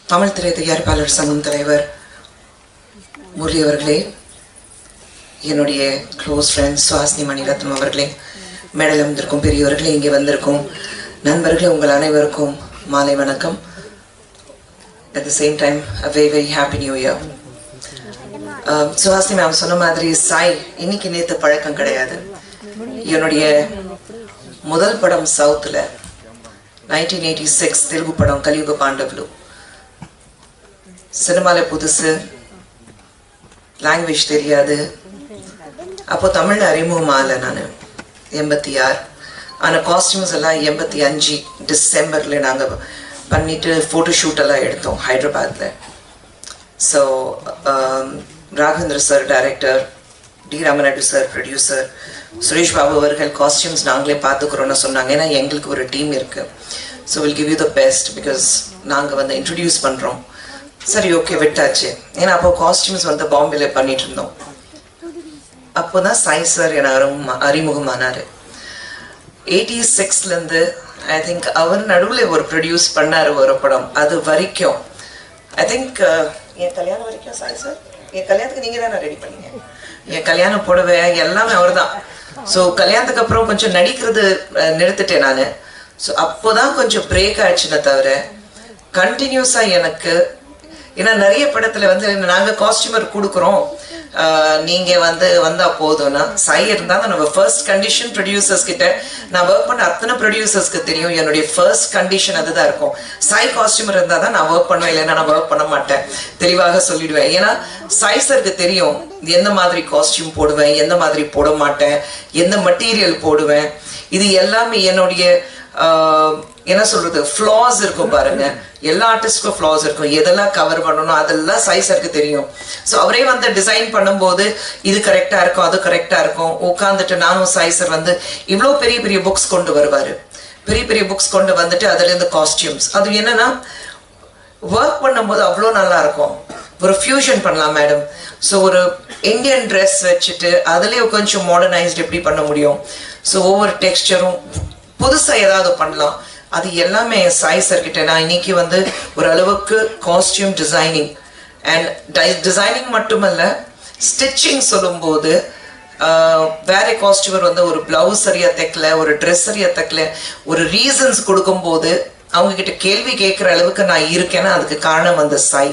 தமிழ் திரை தயாரிப்பாளர் சங்கம் தலைவர் முரளி அவர்களே, என்னுடைய க்ளோஸ் ஃப்ரெண்ட்ஸ் சுஹாசினி மணிரத்னம் அவர்களே, மேடையில் வந்திருக்கும் பெரியவர்களே, இங்கே வந்திருக்கும் நண்பர்களே, உங்கள் அனைவருக்கும் மாலை வணக்கம். At the same time a very very happy new year. Suhasini ma'am சொன்ன மாதிரி சாய் இன்னைக்கு நேற்று பழக்கம் கிடையாது. என்னுடைய முதல் படம் சவுத்தில் 1986 தெலுங்கு படம் கலியுக பாண்டவ்லு. சினிமாவில் புதுசு, லாங்குவேஜ் தெரியாது. அப்போ தமிழில் அறிமுகமாகல. நான் 86. ஆனால் காஸ்டியூம்ஸ் எல்லாம் 85 டிசம்பரில் நாங்கள் பண்ணிட்டு ஃபோட்டோ ஷூட் எல்லாம் எடுத்தோம் ஹைதராபாத்தில். So Raghavendra sir director, D Ramanaidu sir producer, Suresh Babu அவர்கள் காஸ்டியூம்ஸ் நாங்களே பார்த்துக்கிறோன்னு சொன்னாங்க. ஏன்னா எங்களுக்கு ஒரு டீம் இருக்குது. So will give you the best because நாங்கள் வந்து இன்ட்ரடியூஸ் பண்ணுறோம். சரி, ஓகே, விட்டாச்சு. ஏன்னா அப்போ காஸ்டியூம்ஸ் வந்து பாம்பேல பண்ணிட்டு இருந்தோம். அப்போ தான் சாய் சார் என அறிமுகமானார். 86லேருந்து ஐ திங்க் அவர் நடுவில் ஒரு ப்ரொடியூஸ் பண்ணார் ஒரு படம். அது வரைக்கும் ஐ திங்க் என் கல்யாணம் வரைக்கும் சாய் சார், என் கல்யாணத்துக்கு நீங்கள் தானே ரெடி பண்ணீங்க. என் கல்யாணம் போடவே எல்லாமே அவர் தான். ஸோ கல்யாணத்துக்கு அப்புறம் கொஞ்சம் நடிக்கிறது நிறுத்திட்டேன் நான். ஸோ அப்போதான் கொஞ்சம் பிரேக் ஆயிடுச்சுன்னு தவிர கண்டினியூஸாக எனக்கு, ஏன்னா நிறைய படத்தில் வந்து நாங்கள் காஸ்டியூமர் கொடுக்குறோம், நீங்கள் வந்து வந்தால் போதும்னா சாய் இருந்தால் தான் நம்ம ஃபர்ஸ்ட் கண்டிஷன் ப்ரொடியூசர்ஸ் கிட்ட. நான் ஒர்க் பண்ண அத்தனை ப்ரொடியூசர்ஸ்க்கு தெரியும் என்னுடைய ஃபர்ஸ்ட் கண்டிஷன் அதுதான் இருக்கும். சாய் காஸ்டியூமர் இருந்தால் தான் நான் ஒர்க் பண்ணுவேன், இல்லைன்னா நான் ஒர்க் பண்ண மாட்டேன், தெளிவாக சொல்லிடுவேன். ஏன்னா சாய் சருக்கு தெரியும் எந்த மாதிரி காஸ்டியூம் போடுவேன், எந்த மாதிரி போட மாட்டேன், எந்த மெட்டீரியல் போடுவேன். இது எல்லாமே என்னுடைய என்ன சொல்றது ஃப்ளாஸ் இருக்கும் பாருங்க. எல்லா ஆர்டிஸ்டுக்கும் ஃப்ளாஸ் இருக்கும். எதெல்லாம் கவர் பண்ணணும் அதெல்லாம் சாய் சருக்கு தெரியும். ஸோ அவரே வந்து டிசைன் பண்ணும்போது இது கரெக்டா இருக்கும், அது கரெக்டா இருக்கும். உட்காந்துட்டு நானும் சாய் சார் வந்து இவ்வளோ பெரிய பெரிய புக்ஸ் கொண்டு வருவாரு. பெரிய பெரிய புக்ஸ் கொண்டு வந்துட்டு அதுல இருந்து காஸ்டியூம்ஸ், அது என்னன்னா ஒர்க் பண்ணும்போது அவ்வளோ நல்லா இருக்கும். ஒரு ஃபியூஷன் பண்ணலாம் மேடம். ஸோ ஒரு இந்தியன் ட்ரெஸ் வச்சுட்டு அதுலேயே கொஞ்சம் மாடர்னைஸ்டு எப்படி பண்ண முடியும். ஸோ ஒவ்வொரு டெக்ஸ்டரும் புதுசாக ஏதாவது பண்ணலாம். அது எல்லாமே சாய் சார் கிட்ட. நான் இன்னைக்கு வந்து ஒரு அளவுக்கு காஸ்டியூம் டிசைனிங் அண்ட் டிசைனிங் மட்டுமல்ல, ஸ்டிச்சிங் சொல்லும்போது வேற காஸ்டியூமர் வந்து ஒரு பிளவுஸ் சரியா தைக்கல, ஒரு ட்ரெஸ் சரியா தைக்கல, ஒரு ரீசன்ஸ் கொடுக்கும்போது அவங்க கிட்ட கேள்வி கேட்குற அளவுக்கு நான் இருக்கேன்னா அதுக்கு காரணம் அந்த சாய்.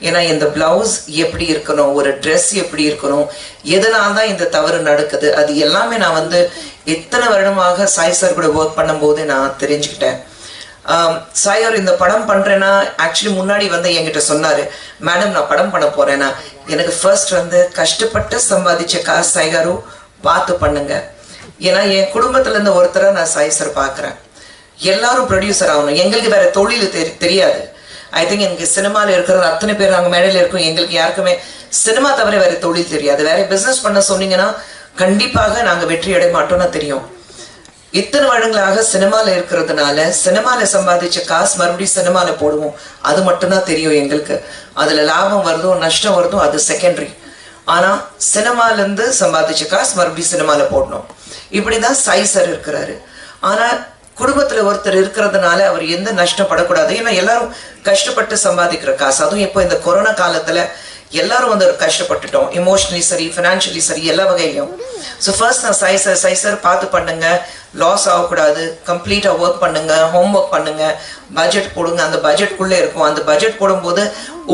ஏன்னா இந்த பிளவுஸ் எப்படி இருக்கணும், ஒரு ட்ரெஸ் எப்படி இருக்கணும், எதனால தான் இந்த தவறு நடக்குது, அது எல்லாமே நான் வந்து எத்தனை வருடமாக சாய் சார் கூட ஒர்க் பண்ணும்போது நான் தெரிஞ்சுக்கிட்டேன். சாய் அவர் இந்த படம் பண்றேன்னா ஆக்சுவலி முன்னாடி வந்து என்கிட்ட சொன்னாரு, மேடம் நான் படம் பண்ண போறேன்னா எனக்கு ஃபர்ஸ்ட் வந்து கஷ்டப்பட்டு சம்பாதிச்ச காசு சாய் காரு பார்த்து பண்ணுங்க. ஏன்னா என் குடும்பத்துல இருந்து ஒருத்தரை நான் சாய் சார் பாக்குறேன். எல்லாரும் ப்ரொடியூசர் ஆகணும். எங்களுக்கு வேற தொழில் தெரியாது. ஐ திங்க் எனக்கு சினிமாவில் இருக்கிற அத்தனை பேர் நாங்கள் மேடையில் இருக்கோம். எங்களுக்கு யாருக்குமே சினிமா தவிர வேற தொழில் தெரியாது. வேற பிசினஸ் பண்ண சொன்னீங்கன்னா கண்டிப்பாக நாங்கள் வெற்றி அடைய மாட்டோம்னா தெரியும். இத்தனை வருடங்களாக சினிமாவில் இருக்கிறதுனால சினிமாவில் சம்பாதிச்ச காசு மறுபடியும் சினிமாவில் போடுவோம், அது மட்டும்தான் தெரியும் எங்களுக்கு. அதில் லாபம் வருதோ நஷ்டம் வருதோ அது செகண்டரி. ஆனால் சினிமாலேருந்து சம்பாதிச்ச காசு மறுபடியும் சினிமாவில் போடணும். இப்படிதான் சாய் சார் இருக்கிறாரு. ஆனால் குடும்பத்துல ஒருத்தர் இருக்கிறதுனால அவர் எந்த நஷ்டப்படக்கூடாது. ஏன்னா எல்லாரும் கஷ்டப்பட்டு சம்பாதிக்கிற காசு. அதுவும் இப்போ இந்த கொரோனா காலத்துல எல்லாரும் வந்து கஷ்டப்பட்டுட்டோம், இமோஷனலி சரி, ஃபினான்ஷியலி சரி, எல்லா வகையிலையும். ஸோ ஃபர்ஸ்ட் நான் சாய் சார் பார்த்து பண்ணுங்க, லாஸ் ஆகக்கூடாது, கம்ப்ளீட்டா ஒர்க் பண்ணுங்க, ஹோம் ஒர்க் பண்ணுங்க, பட்ஜெட் போடுங்க. அந்த பட்ஜெட்குள்ளே இருக்கும். அந்த பட்ஜெட் போடும்போது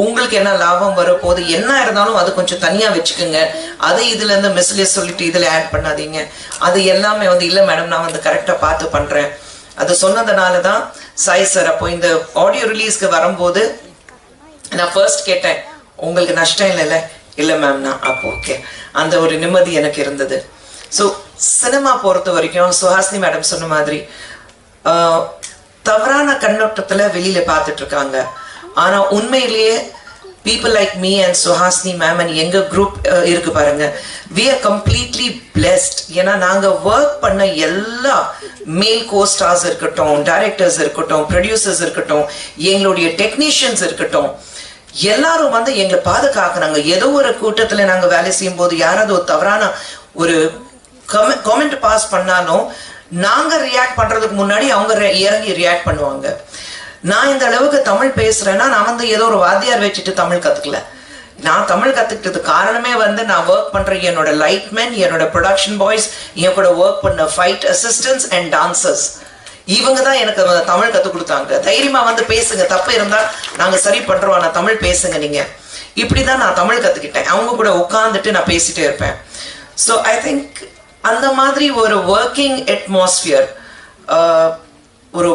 உங்களுக்கு என்ன லாபம் வரப்போகுது, என்ன இருந்தாலும் அது கொஞ்சம் தனியா வச்சுக்கோங்க. அது இதுல இருந்து மிஸ்லேஸ் சொல்லிட்டு இதுல ஆட் பண்ணாதீங்க. அது எல்லாமே வந்து இல்லை மேடம் நான் வந்து கரெக்டா பார்த்து பண்றேன். அது சொன்னதுனால தான் சாய் சார் அப்போ இந்த ஆடியோ ரிலீஸ்க்கு வரும்போது நான் ஃபர்ஸ்ட் கேட்டேன், உங்களுக்கு நஷ்டம் இல்லைல்ல? இல்லை மேம். நான் அப்போ ஓகே, அந்த ஒரு நிம்மதி எனக்கு இருந்தது. ஸோ சினிமா பொறுத்த வரைக்கும் சுஹாசினி மேடம் சொன்ன மாதிரி தவறான கண்ணோட்டத்தில் வெளியில பார்த்துட்டு இருக்காங்க. ஆனா உண்மையிலேயே people like me and Suhasini ma'am and எங்க group இருக்கு பாருங்க, we are completely blessed. ஏன்னா நாங்க ஒர்க் பண்ண எல்லா மேல் co-stars இருக்கட்டும், டைரக்டர்ஸ் இருக்கட்டும், ப்ரொடியூசர்ஸ் இருக்கட்டும், எங்களுடைய டெக்னீஷியன்ஸ் இருக்கட்டும், எல்லாரும் வந்து எங்களை பாதுகாக்கிறாங்க. ஏதோ ஒரு கூட்டத்துல நாங்க வேலை செய்யும் போது யாராவது ஒரு தவறான ஒரு கமெண்ட் பாஸ் பண்ணாலும் நாங்க ரியாக்ட் பண்றதுக்கு முன்னாடி அவங்க இறங்கி ரியாக்ட் பண்ணுவாங்க. நான் இந்த அளவுக்கு தமிழ் பேசுறேன்னா நான் வந்து ஏதோ ஒரு வாத்தியார் வச்சுட்டு தமிழ் கத்துக்கல. நான் தமிழ் கத்துக்கிட்டது காரணமே வந்து நான் ஒர்க் பண்ற என்னோட லைட்மேன், என்னோட ப்ரொடக்ஷன் பாய்ஸ், என் கூட ஒர்க் பண்ண ஃபைட் அசிஸ்டன்ட்ஸ் அண்ட் டான்சர்ஸ், இவங்க தான் எனக்கு தமிழ் கற்றுக் கொடுத்தாங்க. தைரியமா வந்து பேசுங்க, தப்பு இருந்தா நாங்க சரி பண்றோம், ஆனா தமிழ் பேசுங்க நீங்க. இப்படிதான் நான் தமிழ் கத்துக்கிட்டேன். அவங்க கூட உட்கார்ந்துட்டு நான் பேசிட்டே இருப்பேன். ஸோ ஐ திங்க் அந்த மாதிரி ஒரு ஒர்க்கிங் அட்மாஸ்பியர், ஒரு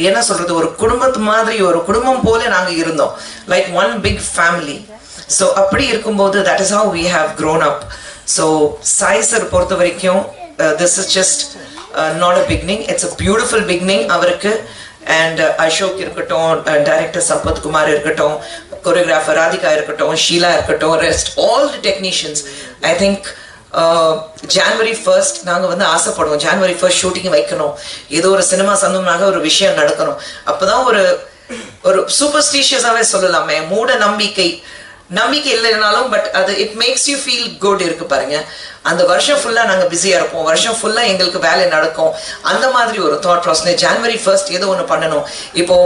என்ன சொல்றது, ஒரு குடும்பத்து மாதிரி, ஒரு குடும்பம் போல நாங்க இருந்தோம். Like one big family. So அப்படி இருக்கும்போது that is how we have grown up. So Sai sir பொறுத்த வரைக்கும் this is just not a beginning, it's a beautiful beginning அவருக்கு. அண்ட் அசோக் இருக்கட்டும், டைரக்டர் சம்பத் குமார் இருக்கட்டும், கொரியோகிராஃபர் ராதிகா இருக்கட்டும், ஷீலா இருக்கட்டும், rest all the technicians. I think January 1 நாங்கள் வந்து ஆசைப்படுவோம், ஜான்வரி 1 ஷூட்டிங் வைக்கணும், ஏதோ ஒரு சினிமா சந்தமாக ஒரு விஷயம் நடக்கணும். அப்போதான் ஒரு சூப்பர்ஸ்டிஷியஸாகவே சொல்லலாமே, மூட நம்பிக்கை இல்லைனாலும் பட் அது it makes you feel good இருக்கு பாருங்க. அந்த வருஷம் ஃபுல்லா நாங்க பிஸியா இருப்போம், வருஷம் ஃபுல்லா எங்களுக்கு வேலை நடக்கும். அந்த மாதிரி ஒரு தாட் ப்ராசஸ். ஜான்வரி 1 ஏதோ ஒன்று பண்ணணும். இப்போ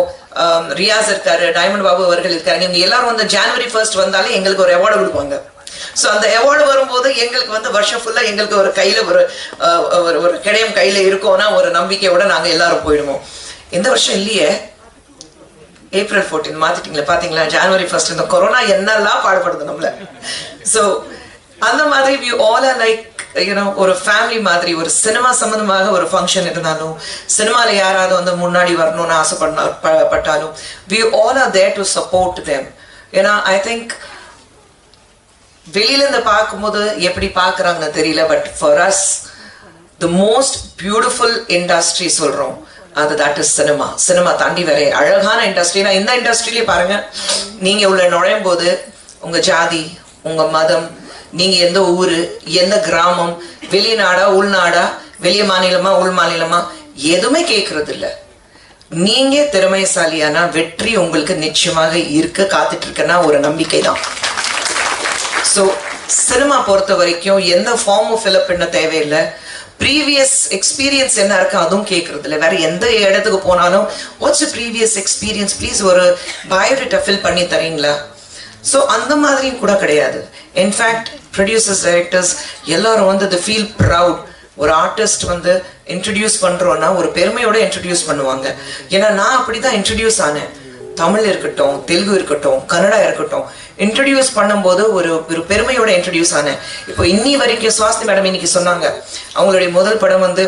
ரியாஸ் இருக்காரு, டைமண்ட் பாபு அவர்கள் இருக்காரு, இவங்க எல்லாரும் வந்து ஜான்வரி 1 வந்தாலே எங்களுக்கு ஒரு அவார்டு கொடுப்பாங்க. ஸோ அந்த அவார்டு வரும்போது எங்களுக்கு வந்து வருஷம் ஃபுல்லா எங்களுக்கு ஒரு கையில ஒரு கிடையம் கையில இருக்கோம்னா ஒரு நம்பிக்கையோட நாங்க எல்லாரும் போயிடுவோம். இந்த வருஷம் இல்லையே, ஏப்ரல் 14 மாத்திட்டீங்களா பாத்தீங்களா? ஜான்வரி 1 இந்த கொரோனா என்னெல்லாம் பாடுபடுது நம்மள. ஸோ அந்த மாதிரி we all are like ஒரு ஃபேமிலி மாதிரி. ஒரு சினிமா சம்பந்தமாக ஒரு ஃபங்க்ஷன் இருந்தாலும், சினிமால யாராவது வந்து முன்னாடி வரணும்னு ஆசைப்பட்டாலும் we all are there to support them. ஏன்னா ஐ திங்க் வெளியில இருந்து பார்க்கும்போது எப்படி பார்க்கறாங்கன்னு தெரியல, but for as the most beautiful industry சொல்றோம் அது தட் இஸ் சினிமா. சினிமா தாண்டி வேற அழகான இண்டஸ்ட்ரினா இந்த இண்டஸ்ட்ரியிலே பாருங்க, நீங்க உள்ள நுழையும் போது உங்க ஜாதி, உங்க மதம், நீங்க எந்த ஊரு, எந்த கிராமம், வெளிநாடா உள்நாடா, வெளிய மாநிலமா உள் மாநிலமா, எதுவுமே கேட்கறது இல்ல. நீங்க திறமைசாலியானா வெற்றி உங்களுக்கு நிச்சயமாக இருக்க காத்துட்டு இருக்கன்னா ஒரு நம்பிக்கை தான். ஸோ சினிமா பொறுத்த வரைக்கும் எந்த ஃபார்ம் ஃபில்அப் பண்ண தேவையில்லை. ப்ரீவியஸ் எக்ஸ்பீரியன்ஸ் என்ன இருக்கு அதுவும் கேட்கறது இல்லை. வேற எந்த இடத்துக்கு போனாலும் வாட்ஸ் ப்ரீவியஸ் எக்ஸ்பீரியன்ஸ் ப்ளீஸ், ஒரு பயோடேட்டா ஃபில் பண்ணி தரீங்களா? ஸோ அந்த மாதிரியும் கூட கிடையாது. இன்ஃபேக்ட் ப்ரொடியூசர்ஸ், டைரக்டர்ஸ் எல்லாரும் வந்து தி ஃபீல் ப்ரவுட். ஒரு ஆர்டிஸ்ட் வந்து இன்ட்ரடியூஸ் பண்றோம்னா ஒரு பெருமையோட இன்ட்ரடியூஸ் பண்ணுவாங்க. ஏன்னா நான் அப்படிதான் இன்ட்ரடியூஸ் ஆனேன். தமிழ் இருக்கட்டும், தெலுங்கு இருக்கட்டும், கன்னடா இருக்கட்டும், இன்ட்ரடியூஸ் பண்ணும்போது ஒரு பெருமையோட இன்ட்ரடியூஸ் ஆனேன். இப்போ இன்னி வரைக்கும் சுவாஸ்தி மேடம் இன்னைக்கு சொன்னாங்க, அவங்களுடைய முதல் படம் வந்து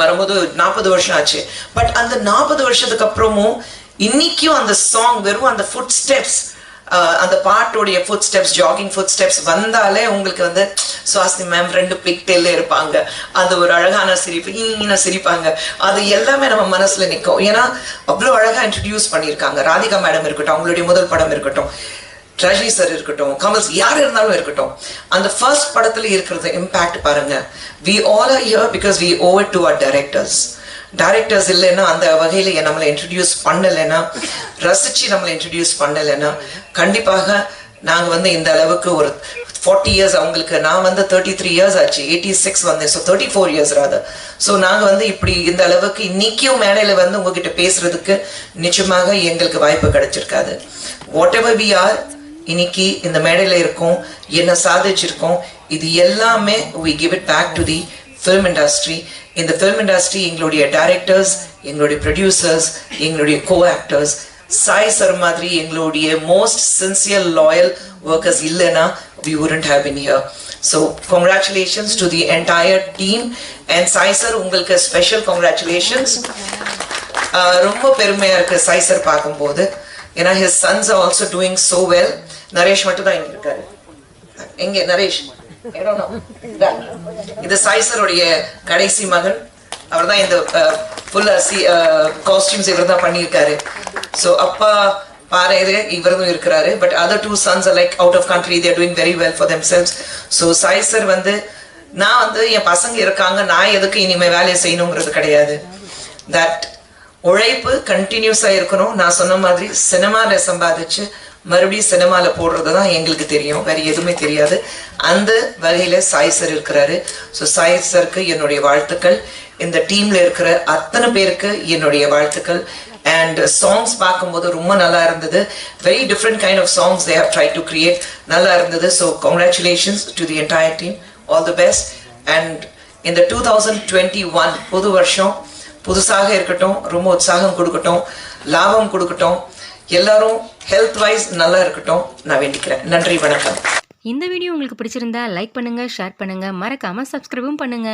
வரும்போது 40 வருஷம் ஆச்சு. பட் அந்த 40 வருஷத்துக்கு அப்புறமும் இன்னைக்கும் அந்த சாங் வெறும் அந்த ஃபுட் ஸ்டெப்ஸ், அந்த பாட்டோடைய footsteps, jogging footsteps வந்தாலே உங்களுக்கு வந்து சுவாஸ்தி மேம் 2 பிக்டெல்ல இருப்பாங்க, அது ஒரு அழகான சிரிப்பு, இங்கே சிரிப்பாங்க, அது எல்லாமே நம்ம மனசுல நிற்கும். ஏன்னா அவ்வளோ அழகா இன்ட்ரடியூஸ் பண்ணியிருக்காங்க. ராதிகா மேடம் இருக்கட்டும், அவங்களுடைய முதல் படம் இருக்கட்டும், ரஜினி சார் இருக்கட்டும், கமல்ஸ் யார் இருந்தாலும் இருக்கட்டும், அந்த ஃபர்ஸ்ட் படத்துல இருக்கிறது இம்பாக்ட் பாருங்க. we all are here because we owe it to our directors இல்லைன்னா, அந்த வகையில நம்மளை இன்ட்ரடியூஸ் பண்ணலைன்னா, ரசிச்சு நம்மளை இன்ட்ரடியூஸ் பண்ணலைன்னா கண்டிப்பாக நாங்க வந்து இந்த அளவுக்கு ஒரு 40 years, அவங்களுக்கு நான் வந்து 33 years ஆச்சு, 86 வந்தேன், ஸோ 34 years ராதர். ஸோ நாங்க வந்து இப்படி இந்த அளவுக்கு இன்னைக்கும் மேடையில வந்து உங்ககிட்ட பேசுறதுக்கு நிச்சயமாக எங்களுக்கு வாய்ப்பு கிடைச்சிருக்காது. வாட் எவர் வி ஆர், இன்னைக்கு இந்த மேடையில இருக்கோம், என்ன சாதிச்சிருக்கோம், இது எல்லாமே we give it back to the film industry. இந்த ஃபிலிம் இண்டஸ்ட்ரி எங்களுடைய டைரக்டர்ஸ், எங்களுடைய ப்ரொடியூசர்ஸ், எங்களுடைய கோ ஆக்டர்ஸ், சாய் சார் மாதிரி எங்களுடைய மோஸ்ட் சின்சியர் லாயல் ஒர்க்கர்ஸ் இல்லைன்னா we wouldn't have been here. So congratulations to the entire team and Sai sir உங்களுக்கு special congratulations. ரொம்ப பெருமையா இருக்கு சாய் சார் பார்க்கும்போது. ஏன்னா his sons are also doing so well. Naresh மட்டும் தான் இங்க இருக்காரு. எங்க நரேஷ்? இது சாய் சாருடைய கடைசி மகன். அவர் தான் இந்த ஃபுல் காஸ்டியூம்ஸ் இவர் தான் பண்ணியிருக்காரு. ஸோ அப்பா பாரு இவரும் இருக்கிறாரு. But other 2 sons are like out of country, they are doing very well for themselves. So Sai sir வந்து நான் வந்து என் பசங்க இருக்காங்க, நான் எதுக்கு இனிமே வேலையை செய்யணுங்கிறது கிடையாது. தட் உழைப்பு கண்டினியூஸா இருக்கணும். நான் சொன்ன மாதிரி சினிமால சம்பாதிச்சு மறுபடியும் சினிமால போடுறது தான் எங்களுக்கு தெரியும், வேற எதுவுமே தெரியாது. அந்த வகையில சாய் சார் இருக்கிறாரு. ஸோ சாய் சாருக்கு என்னுடைய வாழ்த்துக்கள். இந்த டீம்ல இருக்கிற அத்தனை பேருக்கு என்னுடைய வாழ்த்துக்கள். அண்ட் சாங்ஸ் பார்க்கும்போது ரொம்ப நல்லா இருந்தது. Very different kind of songs they have try to create. நல்லா இருந்தது. So congratulations to the entire team. All the best. And இந்த 2021 புது வருஷம் புதுசாக இருக்கட்டும், ரொம்ப உற்சாகம் கொடுக்கட்டும், லாபம் கொடுக்கட்டும், எல்லாரும் ஹெல்த் வைஸ் நல்லா இருக்கட்டும் நான் வேண்டிக்கிறேன். நன்றி, வணக்கம். இந்த வீடியோ உங்களுக்கு பிடிச்சிருந்தா லைக் பண்ணுங்க, ஷேர் பண்ணுங்க, மறக்காம சப்ஸ்கிரைபும் பண்ணுங்க.